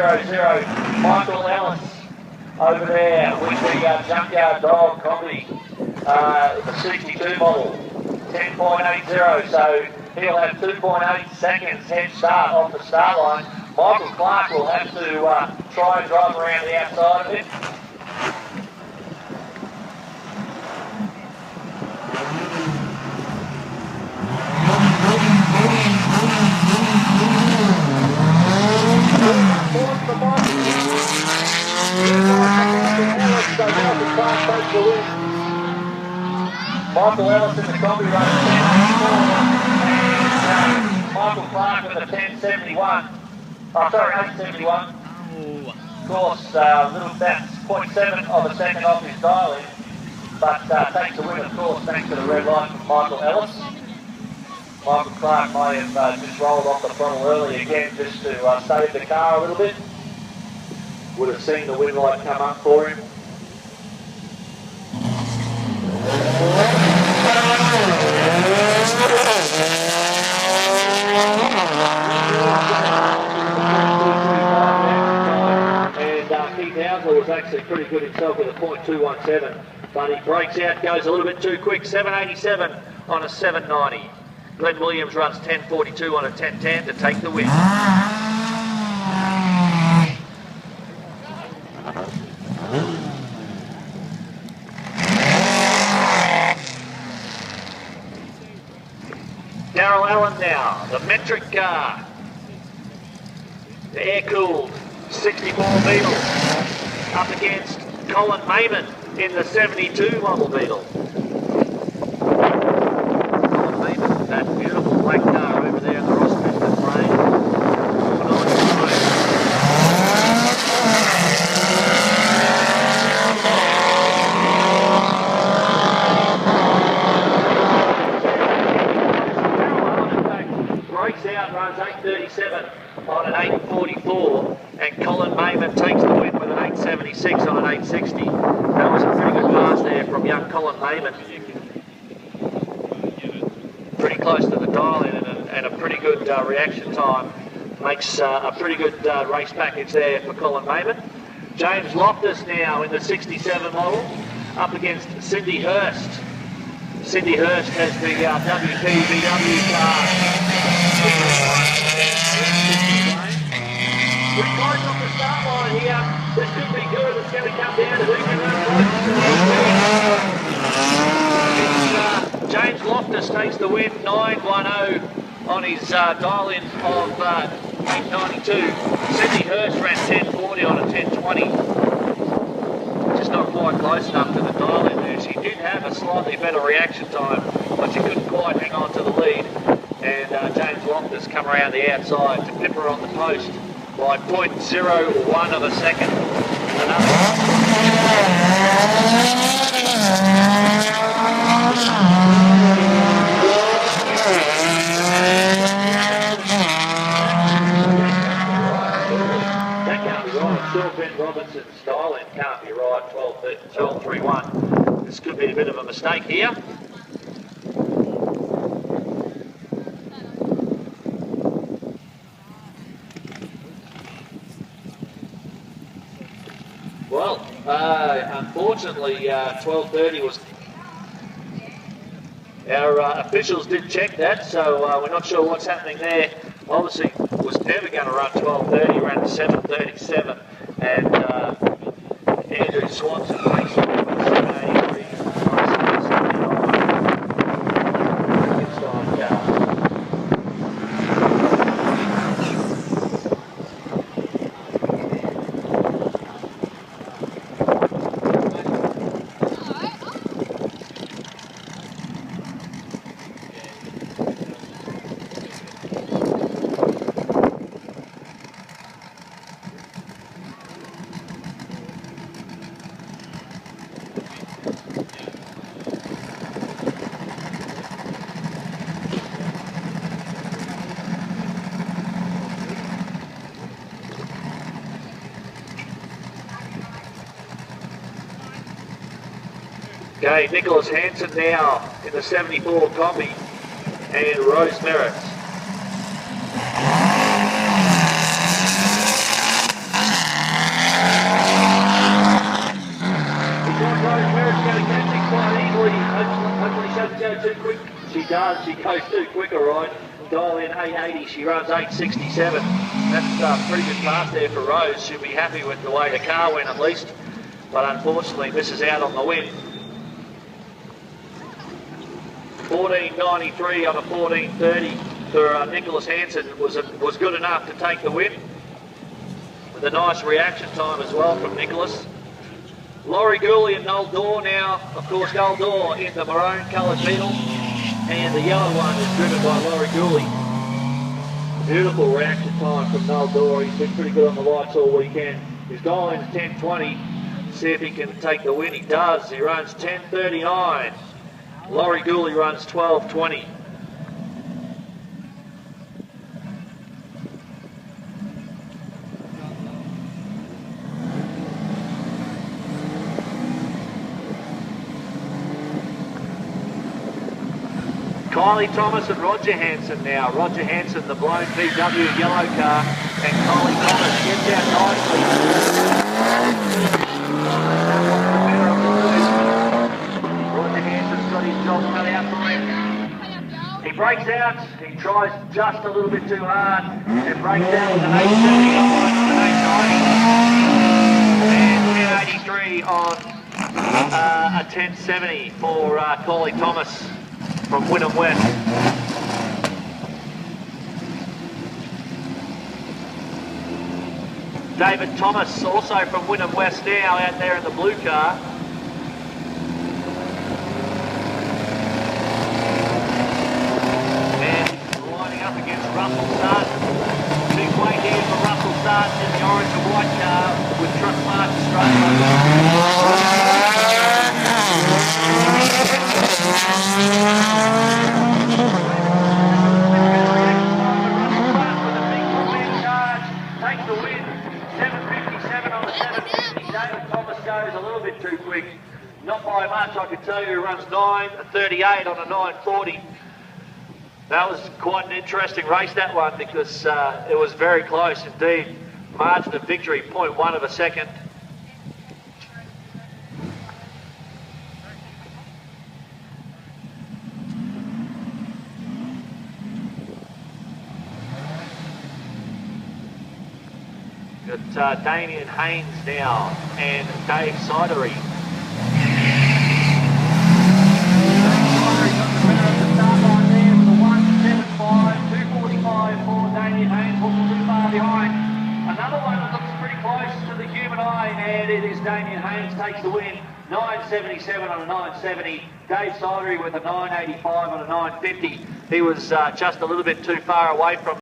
Michael Ellis over there with the Junkyard Dog comedy, the 62 model, 10.80. So he'll have 2.8 seconds head start off the start line. Michael Clark will have to try and drive around the outside of it. Michael Ellis in the combi run 10.84. Michael Clark with a 10.71. Oh, sorry, 8.71. Of course, that's 0.7 of a second off his dial-in. But takes the win, of course, thanks to the red light from Michael Ellis. Michael Clark might have just rolled off the throttle early again just to save the car a little bit. Would have seen the win light come up for him. And Keith Housley was actually pretty good himself with a .217, but he breaks out, goes a little bit too quick, 787 on a 790. Glenn Williams runs 10.42 on a 10.10 to take the win. Darryl Allen now, the metric car, the air-cooled 64 Beetle, up against Colin Mayman in the 72 model Beetle. Colin Mayman with that beautiful black car over there in the Ross-Piston frame. Runs 8.37 on an 8.44, and Colin Mayman takes the win with an 8.76 on an 8.60. That was a pretty good pass there from young Colin Mayman. Pretty close to the dial-in and a pretty good reaction time. Makes a pretty good race package there for Colin Mayman. James Loftus now in the 67 model, up against Cindy Hurst. Cindy Hurst has the WPBW car. We're close off the start line here. This could be good. It's going to come down to who can run. James Loftus takes the win, 9.10 on his dial-in of 8.92. Cindy Hurst ran 10.40 on a 10.20. Just not quite close enough to the dial-in there. She did have a slightly better reaction time, but she couldn't quite hang on to the lead. And James Loftus come around the outside to pip her on the post by 0.01 of a second. That can't be right. Sure, Ben Robinson's styling can't be right. 12.31. This could be a bit of a mistake here. Well, unfortunately, 12.30 was... Our officials did check that, so we're not sure what's happening there. Obviously, was never going to run 12.30, ran 7.37, and Andrew Swanson makes it 7.83. Okay, Nicholas Hansen now in the 74 combi, and Rose Merritt. She does. She goes too quick, all right. Dial in 880. She runs 867. That's pretty good pass there for Rose. She'll be happy with the way the car went at least. But unfortunately misses out on the win. 14.93 on a 14.30 for Nicholas Hansen was good enough to take the win. With a nice reaction time as well from Nicholas. Laurie Gooley and Noel Dorr now. Of course, Noel Dorr in the maroon coloured Beetle. And the yellow one is driven by Laurie Gooley. Beautiful reaction time from Noel Dorr. He's been pretty good on the lights all weekend. His goal is 10.20. See if he can take the win. He does. He runs 10.39. Laurie Gooley runs 12.20. Kylie Thomas and Roger Hansen now. Roger Hansen, the blown VW yellow car, and Kylie Thomas gets out nicely. Roger Hansen's got his job cut out for him. He breaks out, he tries just a little bit too hard, and breaks out with an 879 on an 890, and 1083 on a 1070 for Kylie Thomas from Wynnum West. David Thomas, also from Wynnum West now, out there in the blue car. And lining up against Russell Sutton. Big weight here for Russell Sutton in the orange and white car with Trust Mark Australia. Takes the win, 7.57 on the 7.50. David Thomas goes a little bit too quick. Not by much, I can tell you. He runs 9.38 on a 9.40. That was quite an interesting race, that one, because it was very close indeed. Margin of victory, 0.1 of a second. Got Damien Haynes now and Dave Sidery. Dave Sidery got the winner of the start line there for the 1.75, 2.45 for Damien Haynes, wasn't too far behind. Another one that looks pretty close to the human eye, and it is Damien Haynes takes the win. 9.77 on a 9.70. Dave Sidery with a 9.85 on a 9.50. He was just a little bit too far away from